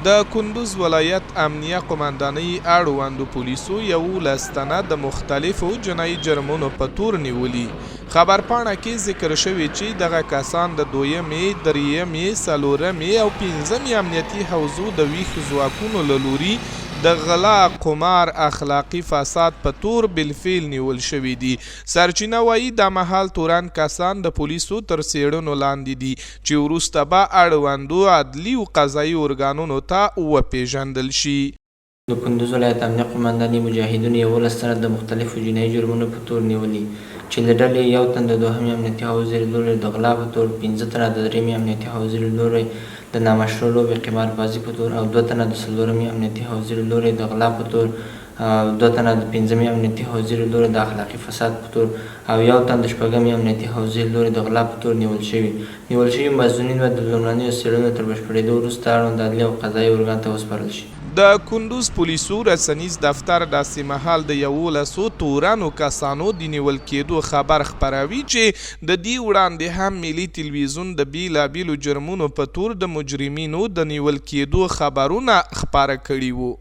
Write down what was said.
د کندوز ولایت امنیه قمندانۍ اړوندو پولیسو 11 تنه د مختلفو جنایي جرمونو په تور نیولي. خبرپاڼه کې ذکر شوی چې دغه کسان د 2مې، 3مې، 4مې او 5مې امنیتي حوزو د ویښ ځواکونو له لوري د غلا، قمار، اخلاقي فساد په تور بالفعل نیول شوي دي. سرچینه وایي دا مهال تورن کسان د پولیسو تر څېړنو لاندې دي چې وروسته به اړوندو عدلي او قضایي ارګانونو ته وپېژندل شي. د کندوز ولایت امنیه قمندانۍ مجاهدینو 11 تنه د مختلفو جنایي جرمونو په تور نیولي چې له ډلې یو تن د 2مې امنیتي حوزې له لوري د غلا په تور، 15 تنه د 3مې امنیتي حوزې له لوري د نامشروع لوبې قماربازي په تور او 2 تنه د 4مې امنیتي حوزې له لوري د غلا په تور، 2 تنه د 5مې امنیتي حوزې له لوري د اخلاقي فساد په تور او 1 تن د 4مې امنیتي حوزې له لوري د غلا په تور نیول شوي مظنون به د لومړنیو څېړنو تر بشپړېدو وروسته اړوند عدلي او قضایي ارګان ته وسپارل شي. د کندوز پولیسو رسنیز دفتر داسې مهال د 11 تورنو کسانو د نیول کېدو خبر خپروي چې د دې وړاندې هم ملي تلویزیون د بیلابیلو جرمونو په تور د مجرمینو د نیول کېدو خبرونه خپاره کړي وو.